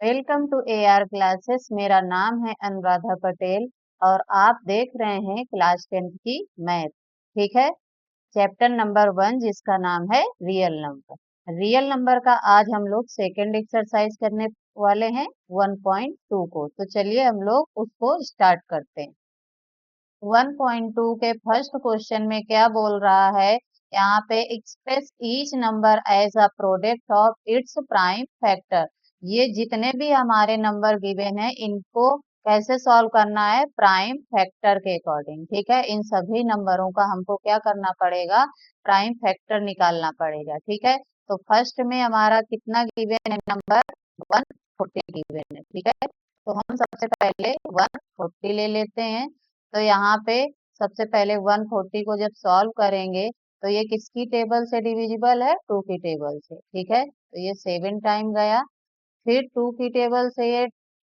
Welcome to AR classes. मेरा नाम है अनुराधा पटेल और आप देख रहे हैं क्लास 10th की मैथ। ठीक है, चैप्टर नंबर 1 जिसका नाम है रियल नंबर। रियल नंबर का आज हम लोग सेकंड एक्सरसाइज करने वाले हैं 1.2 को। तो चलिए हम लोग उसको स्टार्ट करते हैं। 1.2 के फर्स्ट क्वेश्चन में क्या बोल रहा है, यहाँ पे express each number as a product of its prime factor. ये जितने भी हमारे नंबर गिवन है इनको कैसे सॉल्व करना है, प्राइम फैक्टर के अकॉर्डिंग। ठीक है, इन सभी नंबरों का हमको क्या करना पड़ेगा, प्राइम फैक्टर निकालना पड़ेगा। ठीक है, तो फर्स्ट में हमारा कितना गिवन है, नंबर 140 गिवन है। ठीक है, तो हम सबसे पहले 140 ले लेते हैं। तो यहाँ पे सबसे पहले 140 को जब सॉल्व करेंगे तो ये किसकी टेबल से डिविजिबल है, 2 की टेबल से। ठीक है, तो ये 7 टाइम गया। फिर 2 की टेबल से ये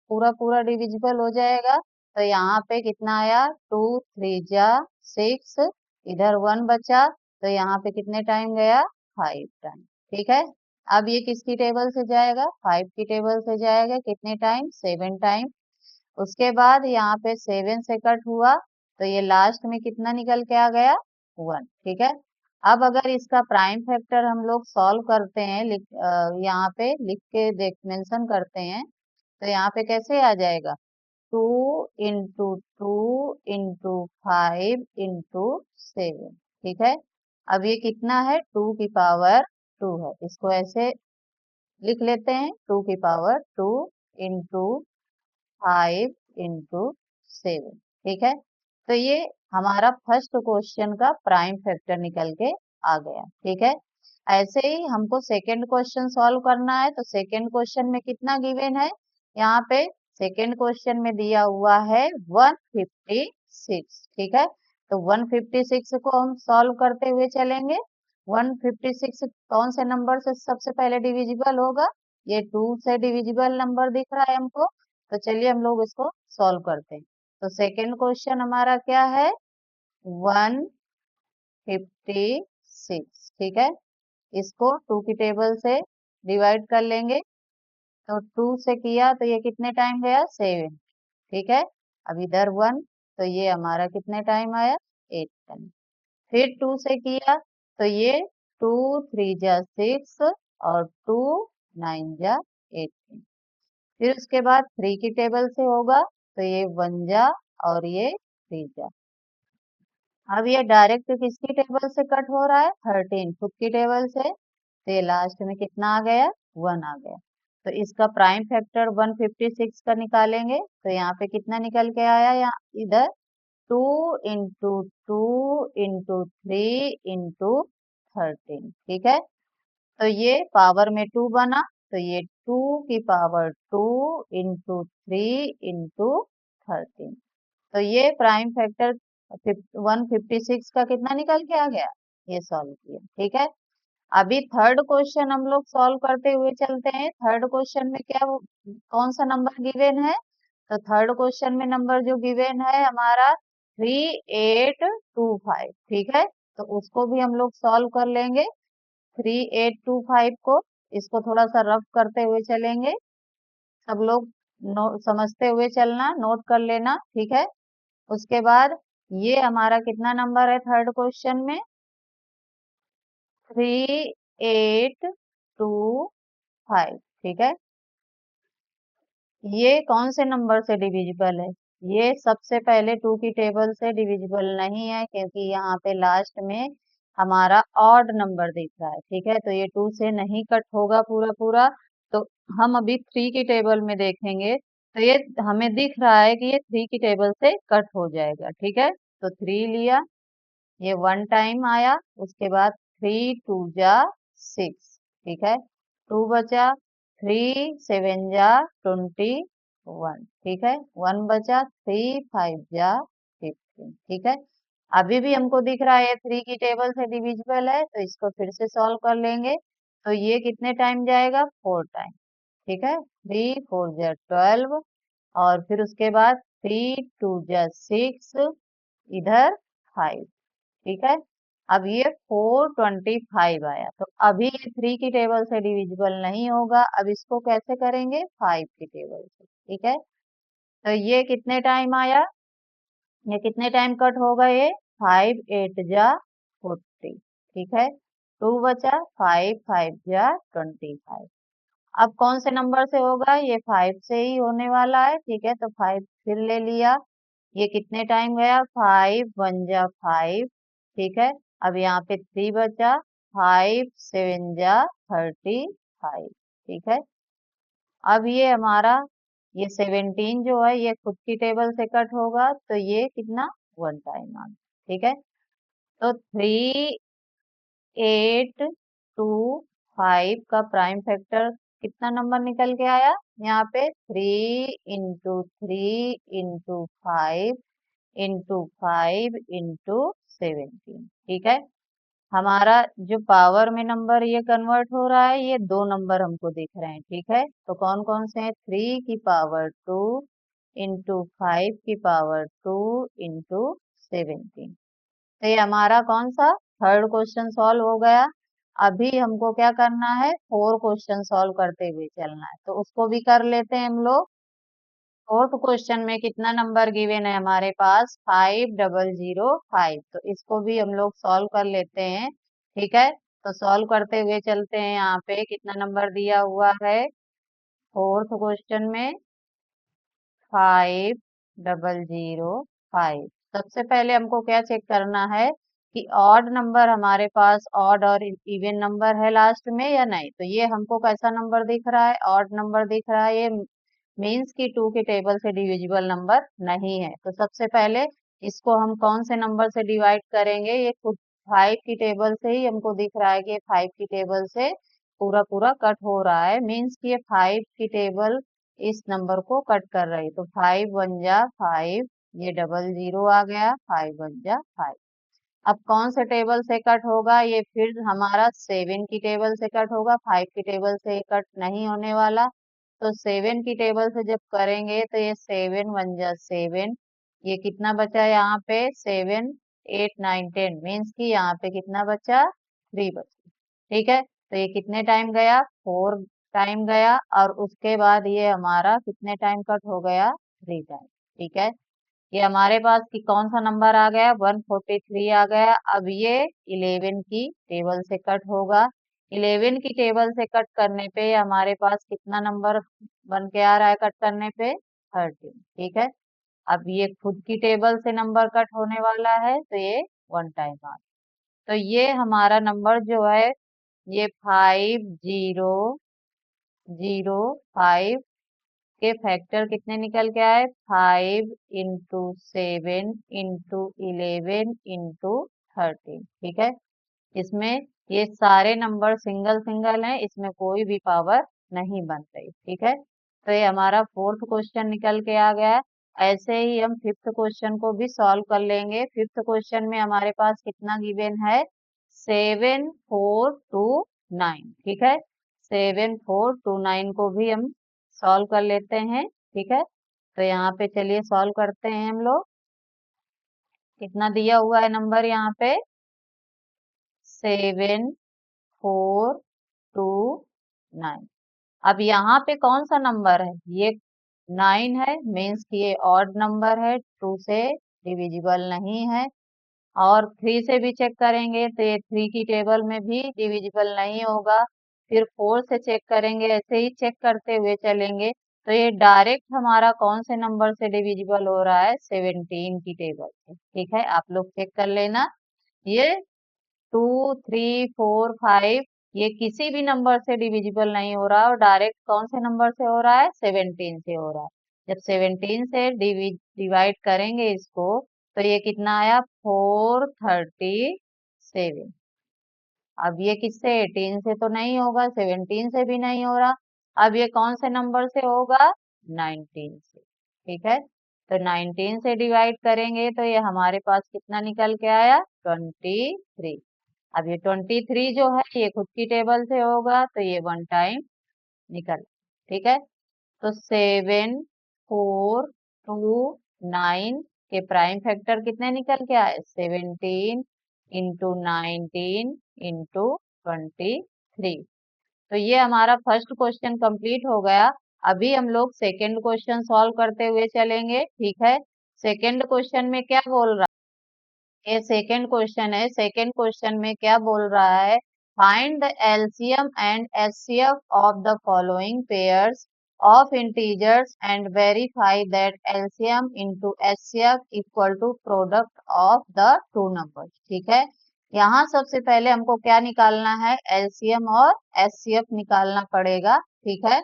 पूरा पूरा डिविजिबल हो जाएगा। तो यहाँ पे कितना आया, 2 3 जा 6, इधर 1 बचा, तो यहाँ पे कितने टाइम गया, 5 टाइम। ठीक है, अब ये किसकी टेबल से जाएगा, 5 की टेबल से जाएगा, कितने टाइम, 7 टाइम। उसके बाद यहाँ पे 7 से कट हुआ तो ये लास्ट में कितना निकल के आ गया, 1। ठीक है, अब अगर इसका प्राइम फैक्टर हम लोग सॉल्व करते हैं, यहाँ पे लिख के देख मेंशन करते हैं, तो यहाँ पे कैसे आ जाएगा, 2 × 2 × 5 × 7। ठीक है, अब ये कितना है, 2 की पावर 2 है, इसको ऐसे लिख लेते हैं, 2 की पावर 2 × 5 × 7। ठीक है, तो ये हमारा फर्स्ट क्वेश्चन का प्राइम फैक्टर निकल के आ गया। ठीक है, ऐसे ही हमको सेकंड क्वेश्चन सॉल्व करना है। तो सेकंड क्वेश्चन में कितना गिवन है, यहाँ पे सेकंड क्वेश्चन में दिया हुआ है 156। ठीक है, तो 156 को हम सॉल्व करते हुए चलेंगे। 156 कौन से नंबर से सबसे पहले डिविजिबल होगा, ये 2 से डिविजिबल नंबर दिख रहा है हमको। तो चलिए हम लोग इसको सॉल्व करते हैं। तो सेकंड क्वेश्चन हमारा क्या है, 156। ठीक है, इसको 2 की टेबल से डिवाइड कर लेंगे। तो 2 से किया तो ये कितने टाइम गया, 7। ठीक है, अब इधर 1, तो ये हमारा कितने टाइम आया, 8 टाइम। फिर 2 से किया तो ये 2 3 जा 6 और 2 9 जा 18। फिर उसके बाद 3 की टेबल से होगा तो ये 1 जा और ये 3 जा। अब ये डायरेक्ट किसकी टेबल से कट हो रहा है, 13 खुद की टेबल से, तो ये लास्ट में कितना आ गया, 1 आ गया। तो इसका प्राइम फैक्टर 156 का निकालेंगे, तो यहाँ पे कितना निकल के आया, यहाँ इधर 2 × 2 × 3 × 13। ठीक है, तो ये पावर में 2 बना, तो ये 2 की पावर 2 × 3 × 13। तो ये प्राइम फैक्टर 156 का कितना निकल के आ गया, ये सॉल्व किया। ठीक है, अभी थर्ड क्वेश्चन हम लोग सॉल्व करते हुए चलते हैं। थर्ड क्वेश्चन में क्या कौन सा नंबर गिवन है, तो थर्ड क्वेश्चन में नंबर जो गिवन है हमारा 3825। ठीक है, तो उसको भी हम लोग सॉल्व कर लेंगे। 3825 को, इसको थोड़ा सा रफ करते हुए चलेंगे, सब लोग समझते हुए चलना, नोट कर लेना। ठीक है, उसके बाद ये हमारा कितना नंबर है थर्ड क्वेश्चन में, 3825। ठीक है, ये कौन से नंबर से डिविजिबल है, ये सबसे पहले 2 की टेबल से डिविजिबल नहीं है, क्योंकि यहाँ पे लास्ट में हमारा ऑड नंबर दिख रहा है। ठीक है, तो ये 2 से नहीं कट होगा पूरा पूरा। तो हम अभी 3 की टेबल में देखेंगे, तो ये हमें दिख रहा है कि ये 3 की टेबल से कट हो जाएगा। ठीक है, तो 3 लिया, ये 1 टाइम आया, उसके बाद 3 2 जा 6। ठीक है, 2 बचा, 3 7 जा 21। ठीक है, 1 बचा, 3 5 जा 15। ठीक है, अभी भी हमको दिख रहा है 3 की टेबल से डिविजिबल है, तो इसको फिर से सॉल्व कर लेंगे। तो ये कितने टाइम जाएगा, 4 टाइम। ठीक है, 3 4 जा 12, और फिर उसके बाद 3 2 जा 6, इधर 5। ठीक है, अब ये 425 आया, तो अभी ये 3 की टेबल से डिविजिबल नहीं होगा। अब इसको कैसे करेंगे? 5 की टेबल से। ठीक है, तो ये कितने टाइम आया? ये कितने टाइम कट होगा? ये 5 8 जा 40। ठीक है, 2 बचा, 5 5 जा 25। अब कौन से नंबर से होगा? ये 5 से ही होने वाला है। ठीक है, तो 5 फिर ले लिया। ये कितने टाइम गया? 5 1 जा 5। ठीक है, अब यहाँ पे 3 बचा, 5 7 जा 35। ठीक है, अब ये हमारा ये 17 जो है ये खुद की टेबल से कट होगा, तो ये कितना? 1 टाइम आ गया। ठीक है, तो 3 8 2 5 का प्राइम फैक्टर कितना नंबर निकल के आया? यहाँ पे 3 × 3 × 5 × 5 × 17। ठीक है, हमारा जो पावर में नंबर ये कन्वर्ट हो रहा है, ये दो नंबर हमको दिख रहे हैं। ठीक है, तो कौन कौन से हैं? 3 की पावर 2 इंटू 5 की पावर 2 इंटू 17। तो ये हमारा कौन सा थर्ड क्वेश्चन सॉल्व हो गया। अभी हमको क्या करना है? 4 क्वेश्चन सॉल्व करते हुए चलना है, तो उसको भी कर लेते हैं हम लोग। फोर्थ क्वेश्चन में कितना नंबर गिवन है हमारे पास? 5005। तो इसको भी हम लोग सॉल्व कर लेते हैं। ठीक है, तो सॉल्व करते हुए चलते हैं। यहाँ पे कितना नंबर दिया हुआ है फोर्थ क्वेश्चन में? 5005। सबसे पहले हमको क्या चेक करना है कि ऑड नंबर हमारे पास, ऑड और इवन नंबर है लास्ट में या नहीं। तो ये हमको कैसा नंबर दिख रहा है? ऑड नंबर दिख रहा है। ये मीन्स कि 2 के टेबल से डिविजिबल नंबर नहीं है। तो सबसे पहले इसको हम कौन से नंबर से डिवाइड करेंगे? ये खुद 5 की टेबल से ही हमको दिख रहा है कि 5 की टेबल से पूरा पूरा कट हो रहा है। मीन्स कि ये 5 की टेबल इस नंबर को कट कर रही। तो 5 1 जा 5, ये डबल जीरो आ गया, 5 1 जा 5। अब कौन से टेबल से कट होगा? ये फिर हमारा 7 की टेबल से कट होगा। 5 की टेबल से कट नहीं होने वाला। तो 7 की टेबल से जब करेंगे तो ये 7 1 जा 7। ये कितना बचा यहाँ पे? 7 8 9 10। मीन्स कि यहाँ पे कितना बचा? 3 बचा। ठीक है, तो ये कितने टाइम गया? 4 टाइम गया। और उसके बाद ये हमारा कितने टाइम कट हो गया? 3 टाइम। ठीक है, ये हमारे पास की कौन सा नंबर आ गया? 143 आ गया। अब ये 11 की टेबल से कट होगा। 11 की टेबल से कट करने पे हमारे पास कितना नंबर बन के आ रहा है कट करने पे? 13। ठीक है, अब ये खुद की टेबल से नंबर कट होने वाला है, तो ये 1 टाइम आ। तो ये हमारा नंबर जो है ये 5005 के फैक्टर कितने निकल के आए? 5 इंटू 7 इंटू 11 इंटू 13। ठीक है, इसमें ये सारे नंबर सिंगल सिंगल हैं, इसमें कोई भी पावर नहीं बन रही। ठीक है, तो ये हमारा फोर्थ क्वेश्चन निकल के आ गया है। ऐसे ही हम फिफ्थ क्वेश्चन को भी सॉल्व कर लेंगे। फिफ्थ क्वेश्चन में हमारे पास कितना गिवन है? 7429। ठीक है, 7429 को भी हम सॉल्व कर लेते हैं। ठीक है, तो यहाँ पे चलिए सॉल्व करते हैं हम लोग। कितना दिया हुआ है नंबर यहाँ पे? 7429। अब यहाँ पे कौन सा नंबर है? ये 9 है। मीन्स कि ये ऑड नंबर है, 2 से डिविजिबल नहीं है। और 3 से भी चेक करेंगे तो ये 3 की टेबल में भी डिविजिबल नहीं होगा। फिर 4 से चेक करेंगे, ऐसे ही चेक करते हुए चलेंगे। तो ये डायरेक्ट हमारा कौन से नंबर से डिविजिबल हो रहा है? 17 की टेबल से। ठीक है, आप लोग चेक कर लेना। ये 2 3 4 5 ये किसी भी नंबर से डिविजिबल नहीं हो रहा और डायरेक्ट कौन से नंबर से हो रहा है? 17 से हो रहा है। जब 17 से डिवाइड करेंगे इसको, तो ये कितना आया? 437। अब ये किससे? 18 से तो नहीं होगा, 17 से भी नहीं हो रहा। अब ये कौन से नंबर से होगा? 19 से। ठीक है, तो 19 से डिवाइड करेंगे तो ये हमारे पास कितना निकल के आया? 23। अब ये 23 जो है ये खुद की टेबल से होगा, तो ये 1 टाइम निकल। ठीक है, तो 7429 के प्राइम फैक्टर कितने निकल के आए? 17 इंटू 19 इंटू 23। तो ये हमारा फर्स्ट क्वेश्चन कंप्लीट हो गया। अभी हम लोग सेकेंड क्वेश्चन सॉल्व करते हुए चलेंगे, ठीक है। सेकेंड क्वेश्चन में क्या बोल रहा है, ये सेकेंड क्वेश्चन है। सेकेंड क्वेश्चन में क्या बोल रहा है, find the LCM and HCF of the following pairs of integers and verify that LCM into HCF equal to product of the two numbers, ठीक है। यहाँ सबसे पहले हमको क्या निकालना है, एलसीएम और एचसीएफ निकालना पड़ेगा, ठीक है।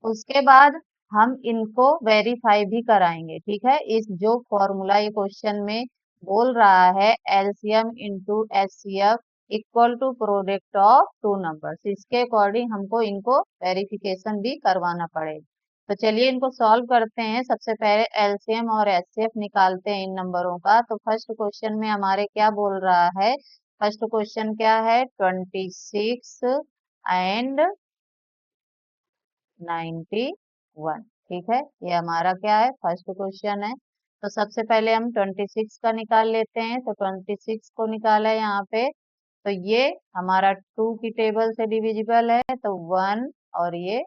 उसके बाद हम इनको वेरीफाई भी कराएंगे, ठीक है। इस जो फॉर्मूला ये क्वेश्चन में बोल रहा है, LCM into HCF equal to product of two numbers, इसके अकॉर्डिंग हमको इनको वेरिफिकेशन भी करवाना पड़ेगा। तो चलिए इनको सॉल्व करते हैं। सबसे पहले एलसीएम और एचसीएफ निकालते हैं इन नंबरों का। तो फर्स्ट क्वेश्चन में हमारे क्या बोल रहा है, फर्स्ट क्वेश्चन क्या है, 26 एंड 91, ठीक है। ये हमारा क्या है, फर्स्ट क्वेश्चन है। तो सबसे पहले हम 26 का निकाल लेते हैं। तो 26 को निकाला है यहाँ पे, तो ये हमारा 2 की टेबल से डिविजिबल है, तो 1 और ये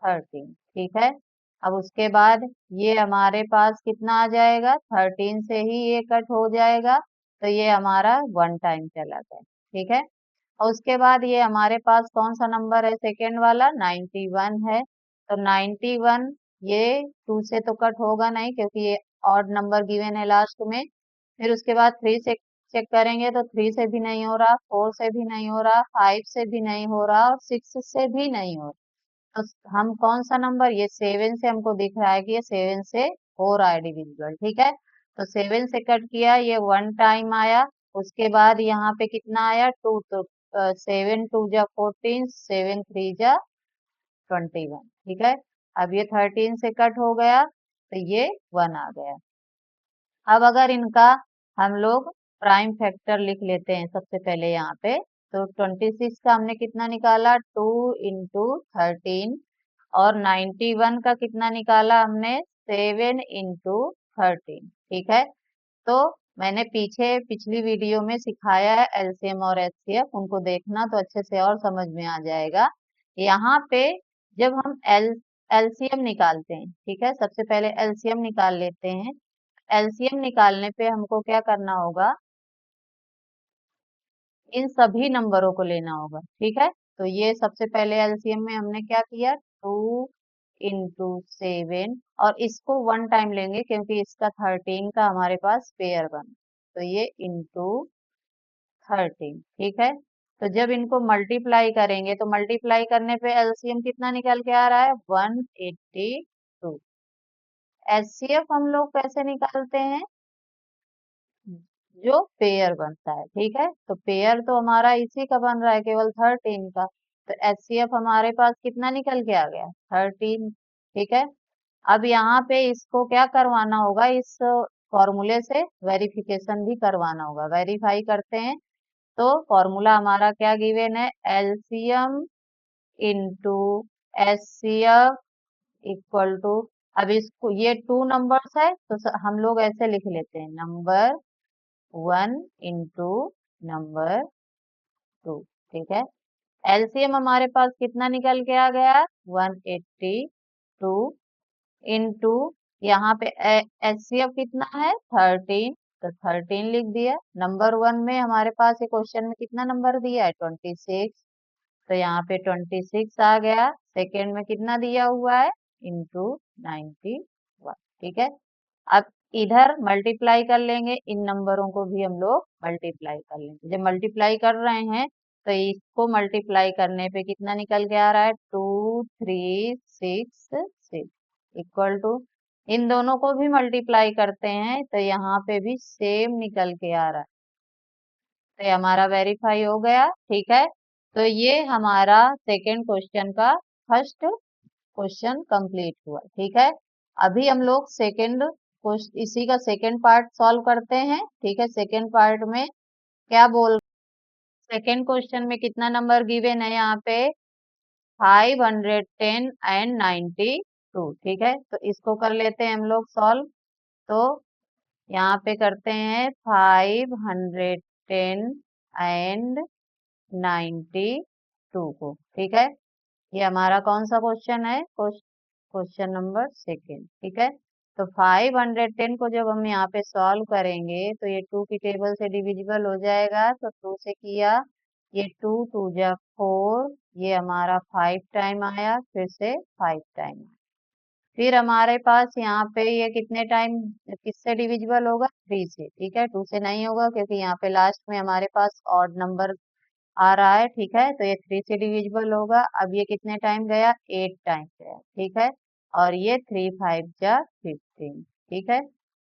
13, ठीक है। अब उसके बाद ये हमारे पास कितना आ जाएगा, 13 से ही ये कट हो जाएगा, तो ये हमारा 1 टाइम चला गया, ठीक है। और उसके बाद ये हमारे पास कौन सा नंबर है, सेकेंड वाला 91 है। तो 91 ये 2 से तो कट होगा नहीं, क्योंकि ये ऑड नंबर गिवन है लास्ट में। फिर उसके बाद 3 से चेक करेंगे, तो 3 से भी नहीं हो रहा, 4 से भी नहीं हो रहा, 5 से भी नहीं हो रहा और 6 से भी नहीं हो रहा। तो हम कौन सा नंबर, ये 7 से हमको दिख रहा है कि ये 7 से हो रहा है डिविजिबल, ठीक है। तो 7 से कट किया, ये 1 टाइम आया। उसके बाद यहाँ पे कितना आया, 2, तो 7 2 जा 14, 7 3 जा 21, ठीक है। अब ये 13 से कट हो गया, तो ये 1 आ गया। अब अगर इनका हम लोग प्राइम फैक्टर लिख लेते हैं सबसे पहले यहाँ पे। तो 26 का हमने कितना निकाला, 2 इंटू 13, और 91 का कितना निकाला हमने, 7 इंटू 13, ठीक है। तो मैंने पिछली वीडियो में सिखाया है एलसीएम और एचसीएफ, उनको देखना तो अच्छे से और समझ में आ जाएगा। यहाँ पे जब हम एलसीएम निकालते हैं, ठीक है, सबसे पहले एलसीएम निकाल लेते हैं। एलसीएम निकालने पे हमको क्या करना होगा, इन सभी नंबरों को लेना होगा, ठीक है। तो ये सबसे पहले एलसीएम में हमने क्या किया, 2 इंटू 7, और इसको 1 टाइम लेंगे क्योंकि इसका 13 का हमारे पास पेयर बना, तो ये इंटू 13, ठीक है। तो जब इनको मल्टीप्लाई करेंगे, तो मल्टीप्लाई करने पे एलसीएम कितना निकल के आ रहा है, 182। एचसीएफ हम लोग कैसे निकालते हैं, जो पेयर बनता है, ठीक है। तो पेयर तो हमारा इसी का बन रहा है, केवल 13 का। तो एचसीएफ हमारे पास कितना निकल के आ गया, 13, ठीक है। अब यहाँ पे इसको क्या करवाना होगा, इस फॉर्मूले से वेरिफिकेशन भी करवाना होगा। वेरीफाई करते हैं, तो फॉर्मूला हमारा क्या गिवन है, LCM into HCF equal to, अब इसको ये 2 नंबर्स है, तो हम लोग ऐसे लिख लेते हैं, नंबर 1 इंटू नंबर 2, ठीक है। एलसीएम हमारे पास कितना निकल के आ गया, 182 इंटू, यहाँ पे एचसीएफ कितना है, 13, तो 13 लिख दिया। नंबर 1 में हमारे पास ये क्वेश्चन में कितना नंबर दिया है, 26, तो यहाँ पे 26 आ गया। सेकेंड में कितना दिया हुआ है, इंटू 91, ठीक है। अब इधर मल्टीप्लाई कर लेंगे, इन नंबरों को भी हम लोग मल्टीप्लाई कर लेंगे। जब मल्टीप्लाई कर रहे हैं, तो इसको मल्टीप्लाई करने पे कितना निकल के आ रहा है, 2 3 6 6 इक्वल टू, इन दोनों को भी मल्टीप्लाई करते हैं, तो यहाँ पे भी सेम निकल के आ रहा है। तो ये हमारा वेरीफाई हो गया, ठीक है। तो ये हमारा सेकेंड क्वेश्चन का फर्स्ट क्वेश्चन कंप्लीट हुआ, ठीक है। अभी हम लोग इसी का सेकेंड पार्ट सॉल्व करते हैं, ठीक है। सेकेंड पार्ट में क्या बोल, सेकेंड क्वेश्चन में कितना नंबर गिवन है यहाँ पे, 510 एंड 92, ठीक है। तो इसको कर लेते हैं हम लोग सॉल्व। तो यहाँ पे करते हैं 510 10 एंड 92 को। ठीक है, ये हमारा कौन सा क्वेश्चन है? Question number second. ठीक है, तो 510 को जब हम यहाँ पे सॉल्व करेंगे तो ये 2 की टेबल से डिविजिबल हो जाएगा, तो 2 से किया, ये 2 2 जा 4, ये हमारा 5 टाइम आया, फिर से 5 टाइम आया। फिर हमारे पास यहाँ पे ये कितने टाइम किससे डिविजिबल होगा? 3 से। ठीक है, 2 से नहीं होगा क्योंकि यहाँ पे लास्ट में हमारे पास ऑड नंबर आ रहा है। ठीक है, तो ये 3 से डिविजिबल होगा। अब ये कितने टाइम गया? 8 टाइम गया। ठीक है, और ये 3 5 जा 15। ठीक है,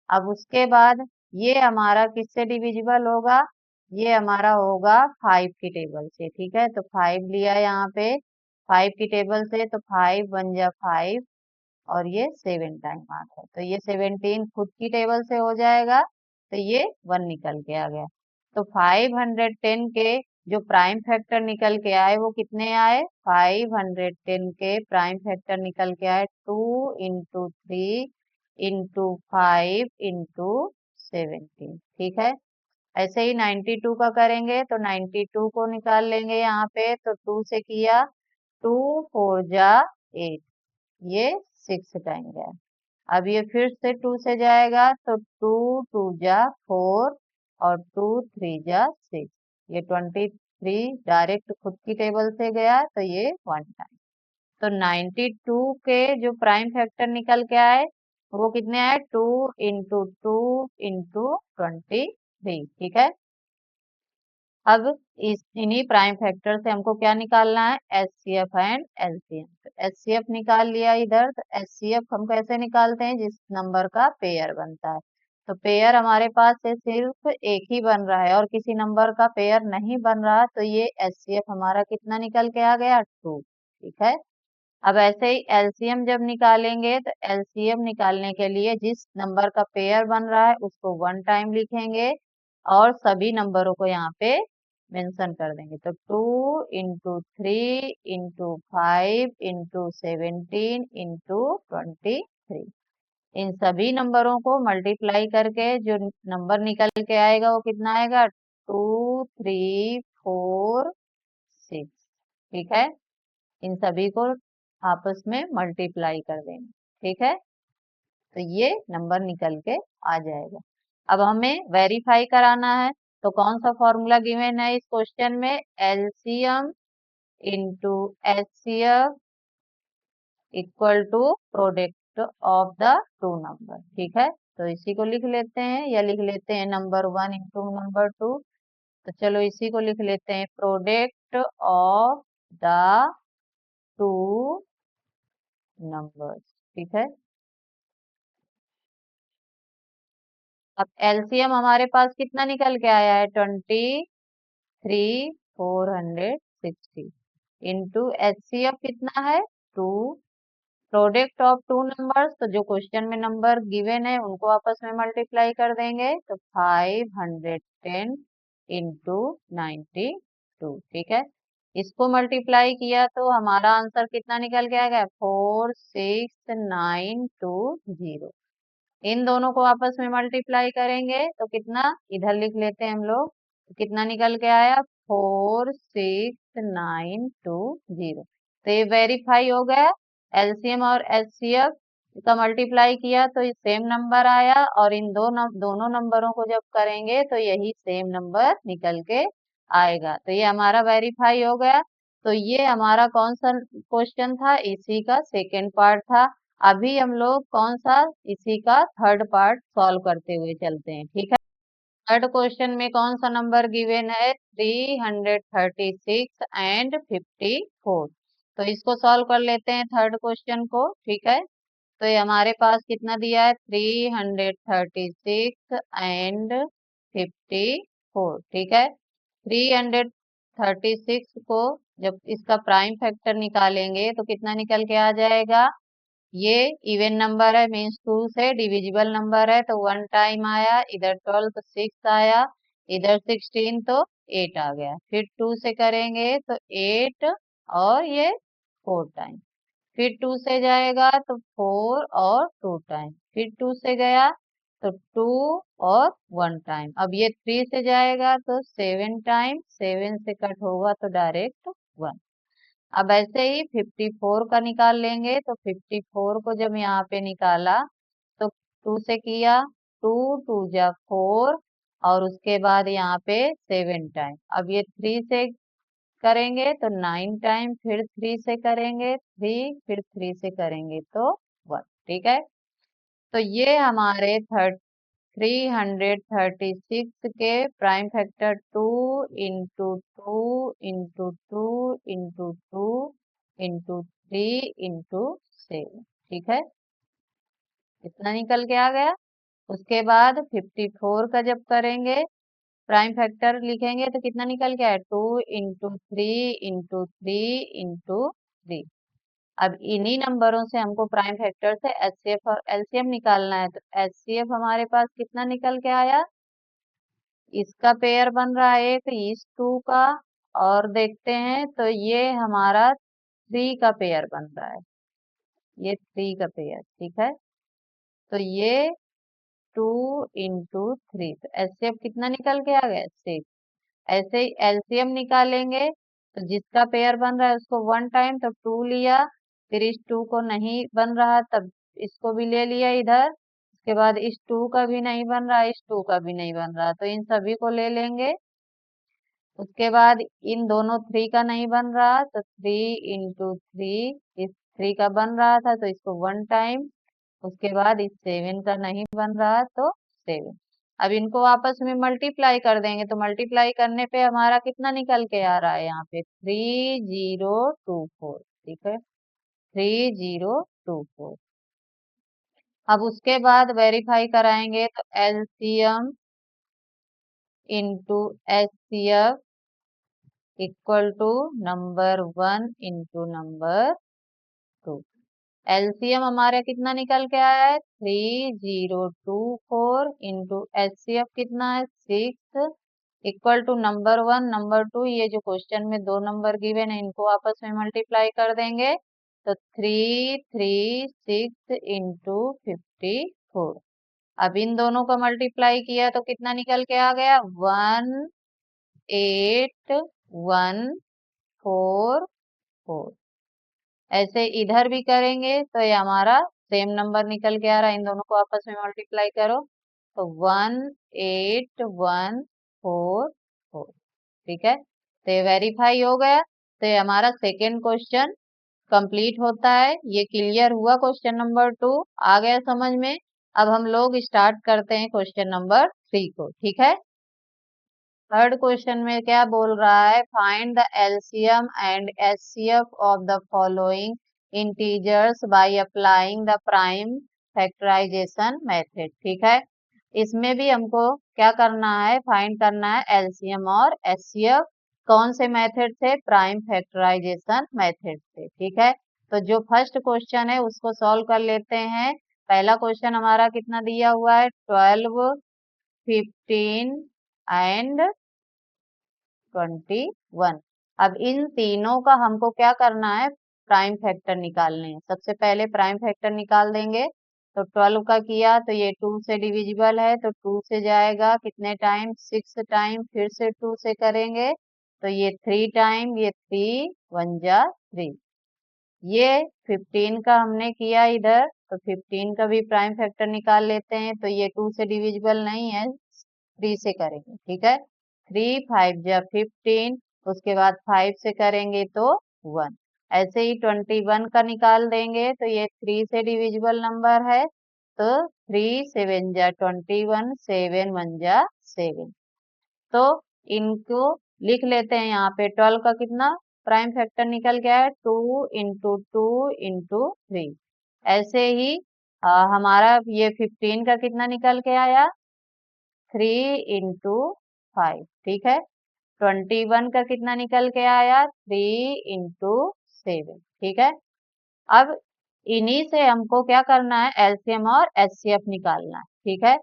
अब उसके बाद ये हमारा किससे डिविजिबल होगा? ये हमारा होगा 5 की टेबल से। ठीक है, तो 5 लिया यहाँ पे 5 की टेबल से, तो 5 1 जा 5, और ये 7 टाइम आ गया, तो ये 17 खुद की टेबल से हो जाएगा, तो ये 1 निकल के आ गया। तो 510 के जो प्राइम फैक्टर निकल के आए वो कितने आए? 510 के प्राइम फैक्टर निकल के आए 2 इंटू 3 इंटू 5 इंटू 17। ठीक है, ऐसे ही 92 का करेंगे, तो 92 को निकाल लेंगे यहाँ पे, तो 2 से किया, 2 4 जा 8, ये 6 टाइम गया। अब ये फिर से 2 से जाएगा, तो 2 2 जा 4, और 2 3 जा 6, ये 23 डायरेक्ट खुद की टेबल से गया, तो ये 1 टाइम। तो 92 के जो प्राइम फैक्टर निकल के आए वो कितने आए? 2 इंटू 2 इंटू 23। ठीक है, अब इस इन्हीं प्राइम फैक्टर से हमको क्या निकालना है? HCF and LCM. तो एचसीएफ निकाल लिया इधर, तो एचसीएफ हम कैसे निकालते हैं? जिस नंबर का पेयर बनता है, तो पेयर हमारे पास से सिर्फ एक ही बन रहा है और किसी नंबर का पेयर नहीं बन रहा, तो ये एचसीएफ हमारा कितना निकल के आ गया? 2। ठीक है, अब ऐसे ही एलसीएम जब निकालेंगे, तो एलसीएम निकालने के लिए जिस नंबर का पेयर बन रहा है उसको 1 टाइम लिखेंगे और सभी नंबरों को यहाँ पे मेंशन कर देंगे। तो 2 इंटू 3 इंटू 5 इंटू 17 इंटू 23, इन सभी नंबरों को मल्टीप्लाई करके जो नंबर निकल के आएगा वो कितना आएगा? 2 3 4 6। ठीक है, इन सभी को आपस में मल्टीप्लाई कर देंगे। ठीक है, तो ये नंबर निकल के आ जाएगा। अब हमें वेरीफाई कराना है, तो कौन सा फॉर्मूला गिवन है इस क्वेश्चन में? LCM into HCF equal to product of the two number. ठीक है, तो इसी को लिख लेते हैं, या लिख लेते हैं नंबर 1 इंटू नंबर 2। तो चलो इसी को लिख लेते हैं, product of the two numbers. ठीक है, अब एलसीएम हमारे पास कितना निकल के आया है? 23 460 इंटू एचसीएफ कितना है? 2। प्रोडक्ट ऑफ टू नंबर्स, तो जो क्वेश्चन में नंबर गिवन है उनको आपस में मल्टीप्लाई कर देंगे, तो 510 इंटू 92। ठीक है, इसको मल्टीप्लाई किया तो हमारा आंसर कितना निकल के आएगा? 46920। इन दोनों को आपस में मल्टीप्लाई करेंगे तो कितना, इधर लिख लेते हैं हम लोग, तो कितना निकल के आया? 46920। तो ये वेरीफाई हो गया। एलसीएम और एचसीएफ का मल्टीप्लाई किया तो ये सेम नंबर आया, और इन दोनों नंबरों को जब करेंगे तो यही सेम नंबर निकल के आएगा। तो ये हमारा वेरीफाई हो गया। तो ये हमारा कौन सा क्वेश्चन था? इसी का सेकेंड पार्ट था। अभी हम लोग कौन सा इसी का थर्ड पार्ट सॉल्व करते हुए चलते हैं। ठीक है, थर्ड क्वेश्चन में कौन सा नंबर गिवन है? 336 एंड 54। तो इसको सॉल्व कर लेते हैं थर्ड क्वेश्चन को। ठीक है, तो ये हमारे पास कितना दिया है? 336 एंड 54। ठीक है, 336 को जब इसका प्राइम फैक्टर निकालेंगे तो कितना निकल के आ जाएगा? ये इवन नंबर है, मीन्स 2 से डिविजिबल नंबर है, तो 1 टाइम आया, इधर 12 तो 6 आया, इधर 16 तो 8 आ गया। फिर 2 से करेंगे तो 8, और ये 4 टाइम, फिर 2 से जाएगा तो 4 और 2 टाइम, फिर 2 से गया तो 2 और 1 टाइम। अब ये 3 से जाएगा तो 7 टाइम, 7 से कट होगा तो डायरेक्ट 1। अब ऐसे ही 54 का निकाल लेंगे, तो 54 को जब यहाँ पे निकाला तो 2 से किया, 2 2 जा 4, और उसके बाद यहाँ पे 7 टाइम। अब ये 3 से करेंगे तो 9 टाइम, फिर 3 से करेंगे 3, फिर 3 से करेंगे तो 1। ठीक है, तो ये हमारे 336 के prime factor 2 into 2 into 2 into 2 into 3 into 7। ठीक है, इतना निकल के आ गया। उसके बाद 54 का जब करेंगे प्राइम फैक्टर लिखेंगे तो कितना निकल के आया, 2 इंटू 3 इंटू 3 इंटू 3। अब इन्हीं नंबरों से हमको प्राइम फैक्टर से एचसीएफ और एलसीएम निकालना है, तो एचसीएफ हमारे पास कितना निकल के आया, इसका पेयर बन रहा है एक इस 2 का, और देखते हैं तो ये हमारा 3 का पेयर बन रहा है, ये 3 का पेयर। ठीक है, तो ये 2 इंटू 3, तो एचसीएफ कितना निकल के आ गया, 6। ऐसे ही एलसीएम निकालेंगे तो जिसका पेयर बन रहा है उसको 1 टाइम, तो 2 लिया, फिर इस 2 को नहीं बन रहा तब इसको भी ले लिया इधर, उसके बाद इस 2 का भी नहीं बन रहा, इस 2 का भी नहीं बन रहा, तो इन सभी को ले लेंगे। उसके बाद इन दोनों 3 का नहीं बन रहा, तो 3 इंटू 3, इस 3 का बन रहा था तो इसको 1 टाइम, उसके बाद इस 7 का नहीं बन रहा तो 7। अब इनको आपस में मल्टीप्लाई कर देंगे, तो मल्टीप्लाई करने पे हमारा कितना निकल के आ रहा है यहाँ पे, 3024। ठीक है, 3024। अब उसके बाद वेरीफाई कराएंगे तो LCM into HCF equal to number 1 into number 2। LCM हमारा कितना निकल के आया है, 3024 इंटू एचसीएफ कितना है, 6, इक्वल टू नंबर 1 नंबर 2, ये जो क्वेश्चन में दो नंबर गिवन है इनको आपस में मल्टीप्लाई कर देंगे, तो 336 इंटू 54। अब इन दोनों को मल्टीप्लाई किया तो कितना निकल के आ गया, 18144। ऐसे इधर भी करेंगे तो ये हमारा सेम नंबर निकल के आ रहा है, इन दोनों को आपस में मल्टीप्लाई करो तो 18144। ठीक है, तो ये वेरीफाई हो गया, तो ये हमारा सेकेंड क्वेश्चन कंप्लीट होता है। ये क्लियर हुआ क्वेश्चन नंबर 2, आ गया समझ में। अब हम लोग स्टार्ट करते हैं क्वेश्चन नंबर 3 को। ठीक है, थर्ड क्वेश्चन में क्या बोल रहा है, find the LCM and HCF of the following integers by applying the prime factorization method. ठीक है, इसमें भी हमको क्या करना है, फाइंड करना है एलसीएम और एचसीएफ, कौन से मेथड से, प्राइम फैक्टराइजेशन मेथड से। ठीक है, तो जो फर्स्ट क्वेश्चन है उसको सॉल्व कर लेते हैं। पहला क्वेश्चन हमारा कितना दिया हुआ है, 12, 15 एंड 21। अब इन तीनों का हमको क्या करना है, प्राइम फैक्टर निकालने हैं। सबसे पहले प्राइम फैक्टर निकाल देंगे, तो 12 का किया तो ये 2 से डिविजिबल है, तो 2 से जाएगा कितने टाइम, 6 टाइम, फिर से 2 से करेंगे तो ये 3 टाइम, ये 3 1 जा 3। ये 15 का हमने किया इधर, तो 15 का भी प्राइम फैक्टर निकाल लेते हैं, तो ये 2 से डिविजिबल नहीं है, 3 से करेंगे। ठीक है, 3 5 जा 15, उसके बाद 5 से करेंगे तो 1। ऐसे ही 21 का निकाल देंगे, तो ये 3 से डिविजिबल नंबर है, तो 3 7 जा 21, 7 1 जा 7। तो इनको लिख लेते हैं, यहाँ पे 12 का कितना प्राइम फैक्टर निकल गया है, 2 इंटू 2 इंटू 3। ऐसे ही हमारा ये 15 का कितना निकल के आया, 3 इंटू 5। ठीक है, 21 का कितना निकल के आया, 3 इंटू 7। ठीक है, अब इन्हीं से हमको क्या करना है, एलसीएम और एचसीएफ निकालना है। ठीक है,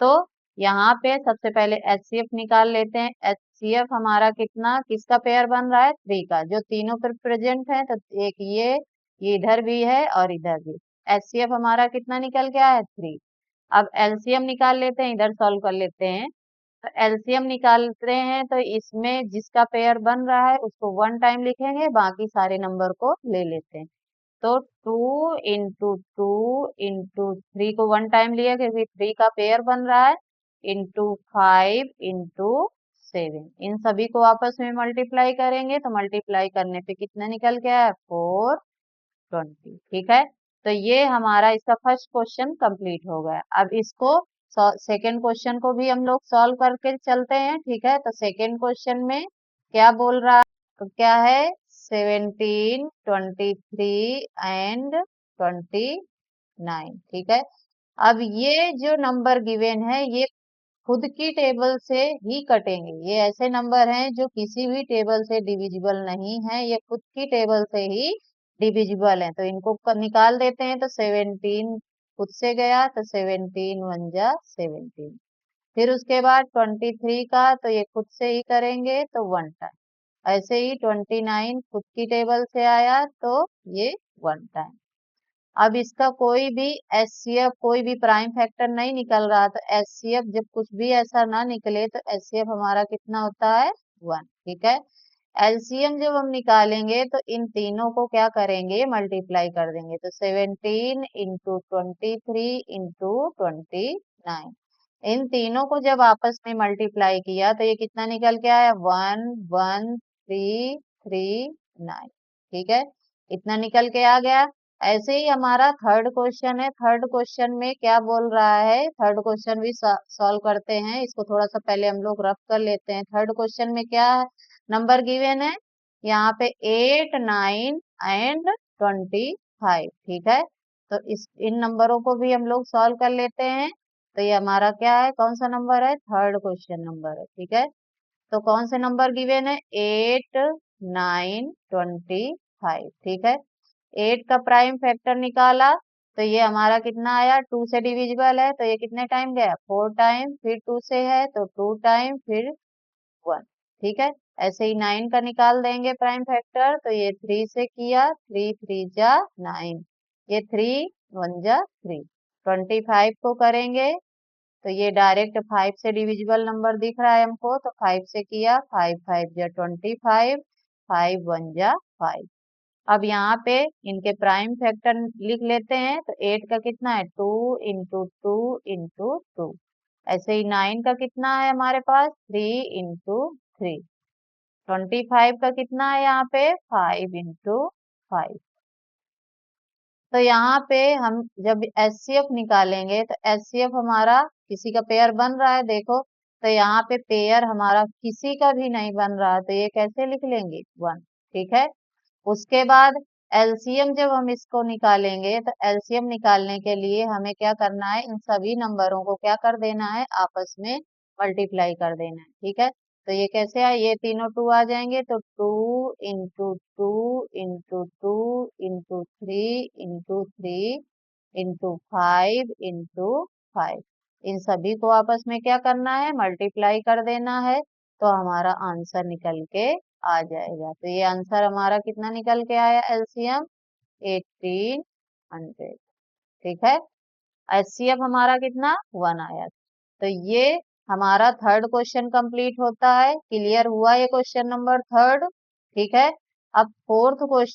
तो यहाँ पे सबसे पहले एचसीएफ निकाल लेते हैं। एचसीएफ हमारा कितना, किसका पेयर बन रहा है, 3 का, जो तीनों पर प्रेजेंट है, तो एक ये इधर भी है और इधर भी। एचसीएफ हमारा कितना निकल गया है, 3। अब एलसीएम निकाल लेते हैं, इधर सॉल्व कर लेते हैं। तो एलसीएम निकालते हैं तो इसमें जिसका पेयर बन रहा है उसको 1 टाइम लिखेंगे, बाकी सारे नंबर को ले लेते हैं। तो 2 × 2 × 3 को 1 टाइम लिया क्योंकि 3 का पेयर बन रहा है, इंटू 5 × 7। इन सभी को आपस में मल्टीप्लाई करेंगे तो मल्टीप्लाई करने पे कितना निकल के आया, 420। ठीक है, तो ये हमारा इसका फर्स्ट क्वेश्चन कंप्लीट हो गया। अब इसको सेकेंड क्वेश्चन को भी हम लोग सॉल्व करके चलते हैं। ठीक है, तो सेकेंड क्वेश्चन में क्या बोल रहा है, तो क्या है, 17, 23 एंड 29। ठीक है, अब ये जो नंबर गिवन है ये खुद की टेबल से ही कटेंगे। ये ऐसे नंबर हैं जो किसी भी टेबल से डिविजिबल नहीं है, ये खुद की टेबल से ही डिविजिबल है। तो इनको निकाल देते हैं। तो 17 खुद से गया तो 17 1 जा 17। फिर उसके बाद 23 का तो ये खुद से ही करेंगे तो 1 टाइम। ऐसे ही 29 खुद की टेबल से आया तो ये 1 टाइम। अब इसका कोई भी एचसीएफ, कोई भी प्राइम फैक्टर नहीं निकल रहा, तो एचसीएफ जब कुछ भी ऐसा ना निकले तो एचसीएफ हमारा कितना होता है, 1। ठीक है, एलसीएम जब हम निकालेंगे तो इन तीनों को क्या करेंगे, मल्टीप्लाई कर देंगे। तो 17 × 23 × 29, इन तीनों को जब आपस में मल्टीप्लाई किया तो ये कितना निकल के आया, 1 1 3 3 9। ठीक है, इतना निकल के आ गया। ऐसे ही हमारा थर्ड क्वेश्चन है। थर्ड क्वेश्चन में क्या बोल रहा है, थर्ड क्वेश्चन भी सॉल्व करते हैं। इसको थोड़ा सा पहले हम लोग रफ कर लेते हैं। थर्ड क्वेश्चन में क्या नंबर गिवन है, यहाँ पे 8 9 एंड 25। ठीक है, तो इस इन नंबरों को भी हम लोग सॉल्व कर लेते हैं। तो ये हमारा क्या है, कौन सा नंबर है, थर्ड क्वेश्चन नंबर है। ठीक है, तो कौन से नंबर गिवन है, 8 9 25। ठीक है, 8 का प्राइम फैक्टर निकाला तो ये हमारा कितना आया, 2 से डिविजिबल है तो ये कितने टाइम गया, 4 टाइम। फिर 2 से है तो 2 टाइम, फिर 1। ठीक है, ऐसे ही 9 का निकाल देंगे प्राइम फैक्टर, तो ये 3 से किया, 3 3 जा 9, ये 3 1 जा 3। 25 को करेंगे तो ये डायरेक्ट 5 से डिविजिबल नंबर दिख रहा है हमको, तो 5 से किया, 5 5 जा 25, 5 1 जा 5। अब यहाँ पे इनके प्राइम फैक्टर लिख लेते हैं। तो 8 का कितना है, 2 × 2 × 2। ऐसे ही 9 का कितना है हमारे पास, 3 × 3। 25 का कितना है यहाँ पे, 5 × 5। तो यहाँ पे हम जब एचसीएफ निकालेंगे तो एचसीएफ हमारा किसी का पेयर बन रहा है, देखो। तो यहाँ पे पेयर हमारा किसी का भी नहीं बन रहा, तो ये कैसे लिख लेंगे, 1। ठीक है, उसके बाद एलसीएम जब हम इसको निकालेंगे तो एलसीएम निकालने के लिए हमें क्या करना है, इन सभी नंबरों को क्या कर देना है, आपस में मल्टीप्लाई कर देना है। ठीक है, तो ये कैसे आए, ये तीनों 2 आ जाएंगे तो 2 × 2 × 2 × 3 × 3 × 5 × 5। इन सभी को आपस में क्या करना है, मल्टीप्लाई कर देना है, तो हमारा आंसर निकल के आ जाएगा। तो ये आंसर हमारा कितना निकल के आया, एलसीएम 1800। ठीक है, एचसीएफ हमारा कितना, 1 आया। तो ये हमारा थर्ड क्वेश्चन कंप्लीट होता है। क्लियर हुआ ये क्वेश्चन नंबर थर्ड। ठीक है, अब फोर्थ क्वेश्चन